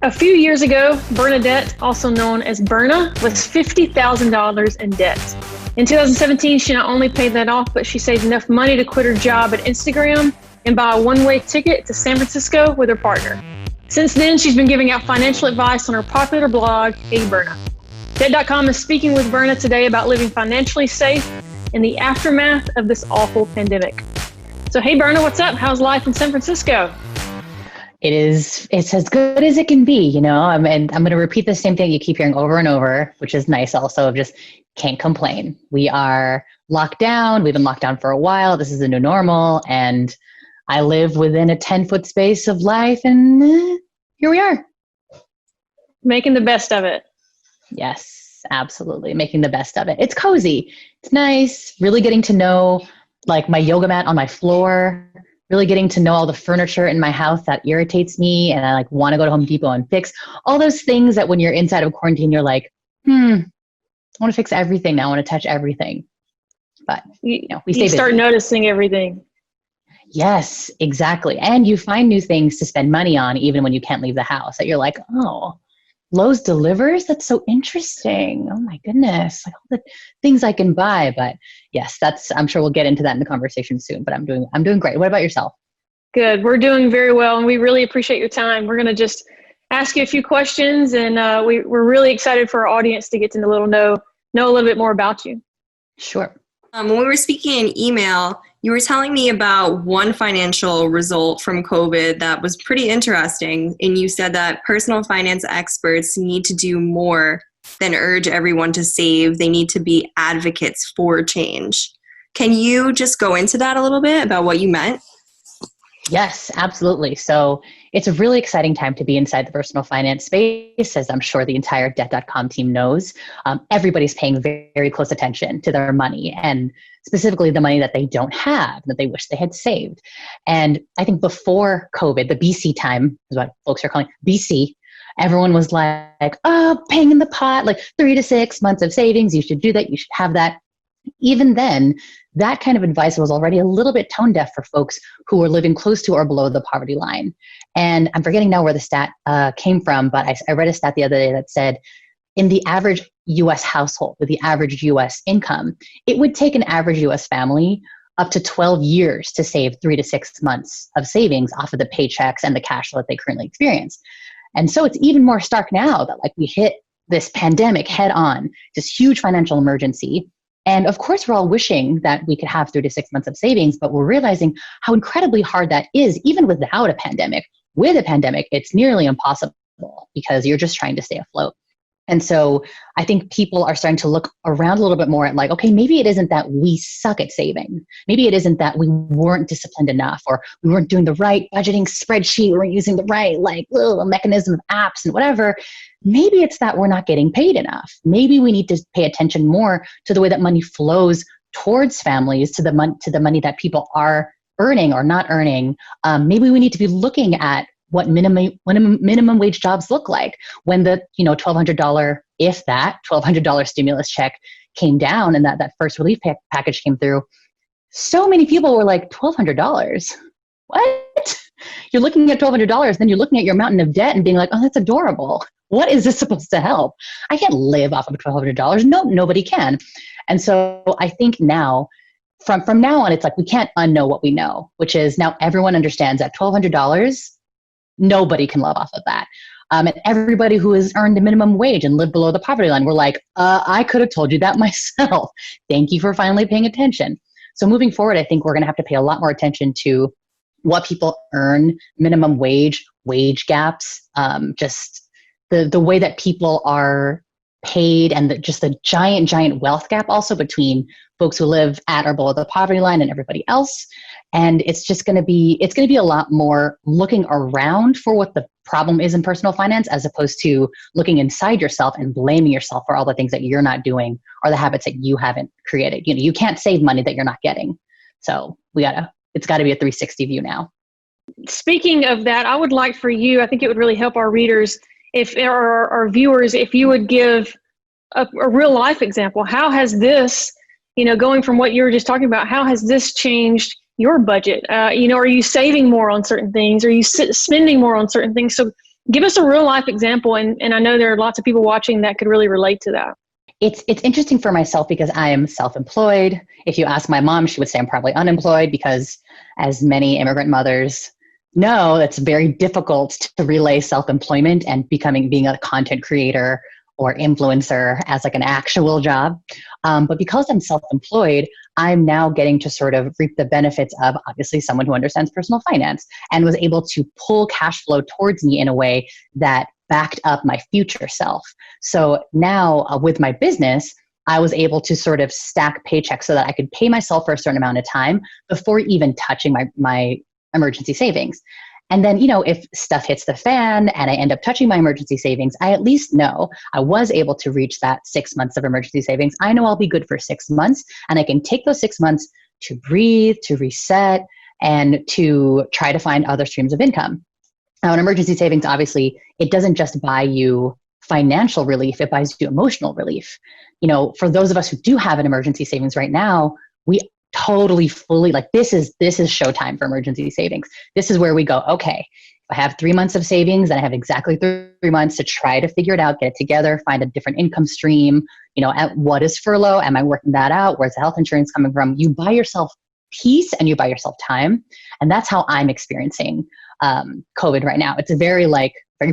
A few years ago, Bernadette, also known as Berna, was $50,000 in debt. In 2017, she not only paid that off, but she saved enough money to quit her job at Instagram and buy a one-way ticket to San Francisco with her partner. Since then, she's been giving out financial advice on her popular blog, HeyBerna. Debt.com is speaking with Berna today about living financially safe in the aftermath of this awful pandemic. So, hey, Berna, what's up? How's life in San Francisco? It's as good as it can be, you know. I'm going to repeat the same thing you keep hearing over and over, which is nice also, just can't complain. We are locked down. We've been locked down for a while. This is the new normal. And I live within a 10-foot space of life. And here we are. Making the best of it. Yes, absolutely. Making the best of it. It's cozy. It's nice. Really getting to know like my yoga mat on my floor. Really getting to know all the furniture in my house that irritates me, and I like want to go to Home Depot and fix all those things that when you're inside of quarantine, you're like, I want to fix everything now. I want to touch everything. But we stay busy. Start noticing everything. Yes, exactly. And you find new things to spend money on even when you can't leave the house. That you're like, oh, Lowe's delivers? That's so interesting. Oh my goodness. Like all the things I can buy. But yes, I'm sure we'll get into that in the conversation soon, but I'm doing great. What about yourself? Good. We're doing very well, and we really appreciate your time. We're going to just ask you a few questions, and we're really excited for our audience to get to know a little bit more about you. Sure. When we were speaking in email, you were telling me about one financial result from COVID that was pretty interesting. And you said that personal finance experts need to do more than urge everyone to save. They need to be advocates for change. Can you just go into that a little bit about what you meant? Yes, absolutely. So it's a really exciting time to be inside the personal finance space, as I'm sure the entire Debt.com team knows. Everybody's paying very, very close attention to their money, and specifically the money that they don't have, that they wish they had saved. And I think before COVID, the BC time is what folks are calling BC, everyone was like, oh, paying in the pot, like 3 to 6 months of savings. You should do that. You should have that. Even then, that kind of advice was already a little bit tone deaf for folks who were living close to or below the poverty line. And I'm forgetting now where the stat came from, but I read a stat the other day that said in the average US household with the average US income, it would take an average US family up to 12 years to save 3 to 6 months of savings off of the paychecks and the cash flow that they currently experience. And so it's even more stark now that like we hit this pandemic head on, this huge financial emergency. And of course, we're all wishing that we could have 3 to 6 months of savings, but we're realizing how incredibly hard that is, even without a pandemic. With a pandemic, it's nearly impossible because you're just trying to stay afloat. And so I think people are starting to look around a little bit more at like, okay, maybe it isn't that we suck at saving. Maybe it isn't that we weren't disciplined enough, or we weren't doing the right budgeting spreadsheet, we weren't using the right mechanism of apps and whatever. Maybe it's that we're not getting paid enough. Maybe we need to pay attention more to the way that money flows towards families, to the money that people are earning or not earning. Maybe we need to be looking at what minimum wage jobs look like. When the $1,200, if that $1,200 stimulus check came down and that first relief package came through, so many people were like, $1,200? What? You're looking at $1,200, then you're looking at your mountain of debt and being like, oh, that's adorable. What is this supposed to help? I can't live off of $1,200. No, nobody can. And so I think now, from now on, it's like we can't unknow what we know, which is now everyone understands that $1,200, nobody can live off of that. And everybody who has earned the minimum wage and lived below the poverty line, we're like, I could have told you that myself. Thank you for finally paying attention. So moving forward, I think we're going to have to pay a lot more attention to what people earn, minimum wage gaps, just the way that people are paid, and just the giant wealth gap also between folks who live at or below the poverty line and everybody else. And it's going to be a lot more looking around for what the problem is in personal finance, as opposed to looking inside yourself and blaming yourself for all the things that you're not doing or the habits that you haven't created. You can't save money that you're not getting. So it's got to be a 360 view now. Speaking of that, I would like for you, I think it would really help our readers, our viewers, if you would give a real life example. How has this, going from what you were just talking about, how has this changed your budget? Are you saving more on certain things? Are you spending more on certain things? So Give us a real life example. And I know there are lots of people watching that could really relate to that. It's interesting for myself because I am self-employed. If you ask my mom, she would say I'm probably unemployed because, as many immigrant mothers know, it's very difficult to relay self-employment and being a content creator or influencer as like an actual job. But because I'm self-employed, I'm now getting to sort of reap the benefits of obviously someone who understands personal finance and was able to pull cash flow towards me in a way that backed up my future self. So now with my business, I was able to sort of stack paychecks so that I could pay myself for a certain amount of time before even touching my emergency savings. And then, if stuff hits the fan and I end up touching my emergency savings, I at least know I was able to reach that 6 months of emergency savings. I know I'll be good for 6 months, and I can take those 6 months to breathe, to reset, and to try to find other streams of income. Now, in emergency savings, obviously, it doesn't just buy you financial relief, it buys you emotional relief. For those of us who do have an emergency savings right now, we totally fully this is showtime for emergency savings. This is where we go, okay, if I have 3 months of savings and I have exactly 3 months to try to figure it out, get it together, find a different income stream, what is furlough? Am I working that out? Where's the health insurance coming from? You buy yourself peace and you buy yourself time. And that's how I'm experiencing COVID right now. It's a very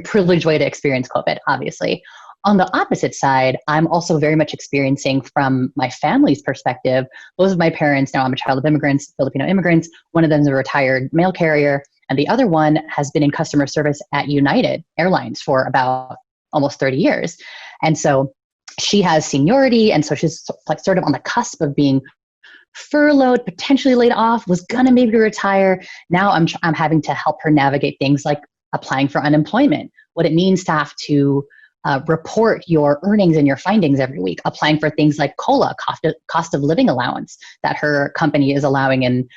privileged way to experience COVID, obviously. On the opposite side, I'm also very much experiencing from my family's perspective. Both of my parents, now I'm a child of immigrants, Filipino immigrants. One of them is a retired mail carrier, and the other one has been in customer service at United Airlines for about almost 30 years. And so she has seniority, and so she's sort of on the cusp of being furloughed, potentially laid off, was gonna maybe retire. Now I'm having to help her navigate things like applying for unemployment, what it means to have to report your earnings and your findings every week, applying for things like COLA, cost of living allowance that her company is allowing, and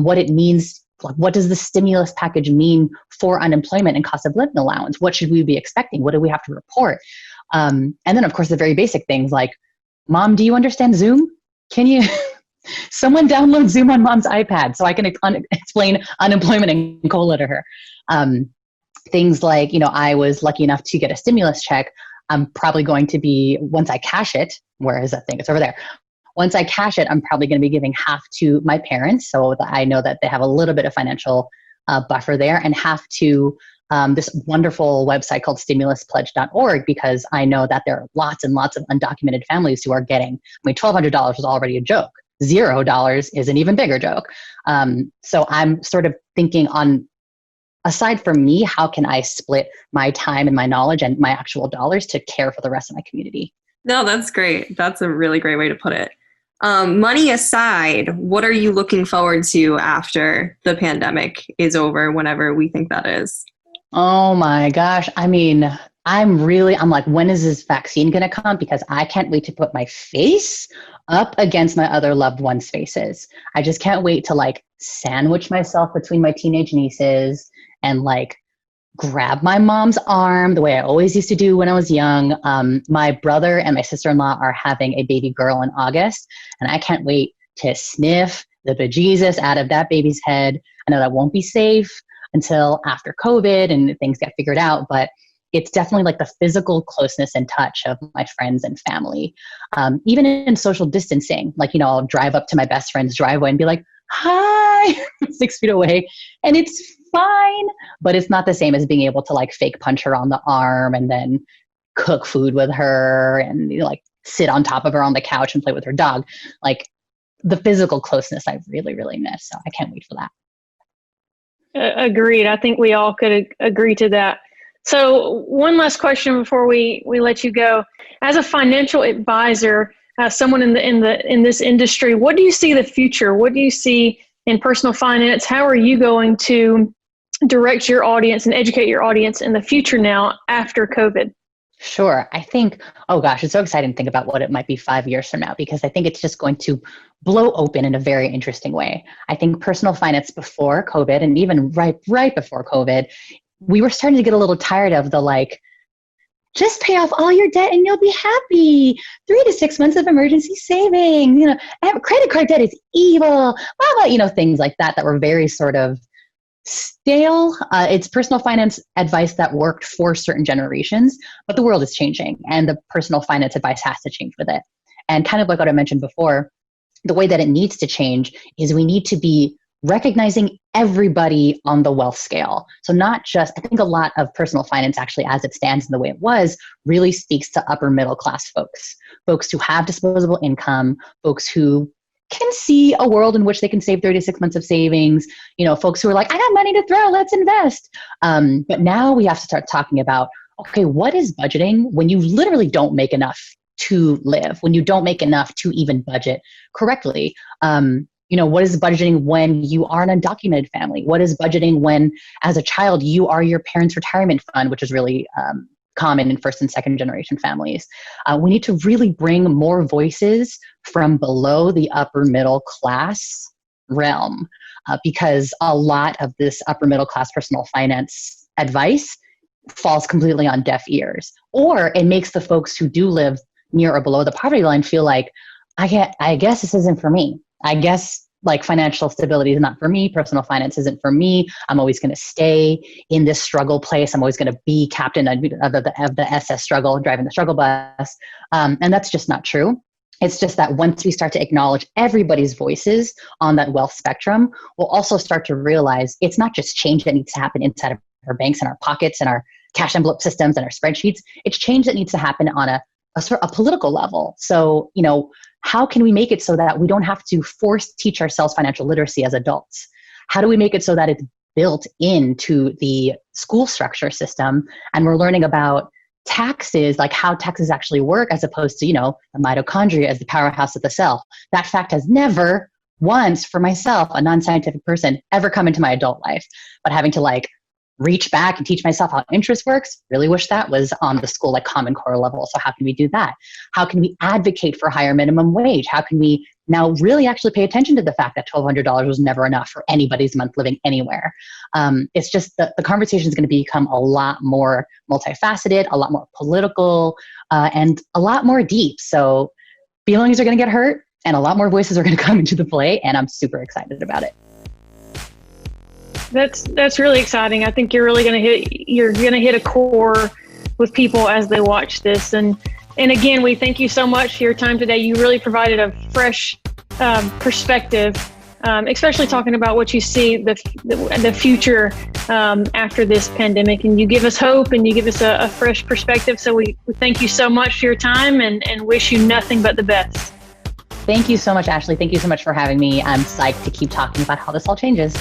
what it means. What does the stimulus package mean for unemployment and cost of living allowance? What should we be expecting? What do we have to report? And then, of course, the very basic things like, Mom, do you understand Zoom? Can you, someone download Zoom on Mom's iPad so I can explain unemployment and COLA to her? Things like, I was lucky enough to get a stimulus check. I'm probably going to be, once I cash it, where is that thing? It's over there. Once I cash it, I'm probably going to be giving half to my parents so that I know that they have a little bit of financial buffer there, and half to this wonderful website called stimuluspledge.org, because I know that there are lots and lots of undocumented families who are getting, $1,200 was already a joke. $0 is an even bigger joke. So I'm sort of thinking aside from me, how can I split my time and my knowledge and my actual dollars to care for the rest of my community? No, that's great. That's a really great way to put it. Money aside, what are you looking forward to after the pandemic is over, whenever we think that is? Oh my gosh. I'm like, when is this vaccine going to come? Because I can't wait to put my face up against my other loved ones' faces. I just can't wait to sandwich myself between my teenage nieces and grab my mom's arm the way I always used to do when I was young. My brother and my sister-in-law are having a baby girl in August, and I can't wait to sniff the bejesus out of that baby's head. I know that won't be safe until after COVID and things get figured out, but it's definitely the physical closeness and touch of my friends and family. Even in social distancing, I'll drive up to my best friend's driveway and be like, hi, 6 feet away, and it's fine, but it's not the same as being able to fake punch her on the arm and then cook food with her and sit on top of her on the couch and play with her dog. The physical closeness I really, really miss. So I can't wait for that. Agreed. I think we all could agree to that. So one last question before we let you go. As a financial advisor, someone in this industry, what do you see the future? What do you see in personal finance? How are you going to direct your audience and educate your audience in the future now after COVID? Sure. I think, oh gosh, it's so exciting to think about what it might be 5 years from now, because I think it's just going to blow open in a very interesting way. I think personal finance before COVID, and even right before COVID, we were starting to get a little tired of the just pay off all your debt and you'll be happy. 3 to 6 months of emergency savings. Credit card debt is evil. Things like that were very sort of stale. It's personal finance advice that worked for certain generations, but the world is changing and the personal finance advice has to change with it. And kind of like what I mentioned before, the way that it needs to change is we need to be recognizing everybody on the wealth scale. So not just, I think a lot of personal finance actually as it stands and the way it was really speaks to upper middle class folks who have disposable income, folks who can see a world in which they can save 36 months of savings, folks who are like, I got money to throw, let's invest. But now we have to start talking about, okay, what is budgeting when you literally don't make enough to live, when you don't make enough to even budget correctly? What is budgeting when you are an undocumented family? What is budgeting when, as a child, you are your parents' retirement fund, which is really common in first and second generation families? We need to really bring more voices from below the upper middle class realm because a lot of this upper middle class personal finance advice falls completely on deaf ears, or it makes the folks who do live near or below the poverty line feel like, I guess this isn't for me. I guess like financial stability is not for me. Personal finance isn't for me. I'm always going to stay in this struggle place. I'm always going to be captain of the SS struggle, driving the struggle bus. And that's just not true. It's just that once we start to acknowledge everybody's voices on that wealth spectrum, we'll also start to realize it's not just change that needs to happen inside of our banks and our pockets and our cash envelope systems and our spreadsheets. It's change that needs to happen on a political level. So, how can we make it so that we don't have to teach ourselves financial literacy as adults? How do we make it so that it's built into the school structure system and we're learning about taxes, like how taxes actually work, as opposed to, the mitochondria as the powerhouse of the cell? That fact has never once, for myself, a non-scientific person, ever come into my adult life. But having to reach back and teach myself how interest works, really wish that was on the school Common Core level. So how can we do that? How can we advocate for higher minimum wage? How can we now really actually pay attention to the fact that $1,200 was never enough for anybody's month living anywhere? It's just that the conversation is going to become a lot more multifaceted, a lot more political, and a lot more deep. So feelings are going to get hurt and a lot more voices are going to come into the play, and I'm super excited about it. That's really exciting. I think you're going to hit a core with people as they watch this. And again, we thank you so much for your time today. You really provided a fresh perspective, especially talking about what you see the future after this pandemic. And you give us hope and you give us a fresh perspective. So we thank you so much for your time and wish you nothing but the best. Thank you so much, Ashley. Thank you so much for having me. I'm psyched to keep talking about how this all changes.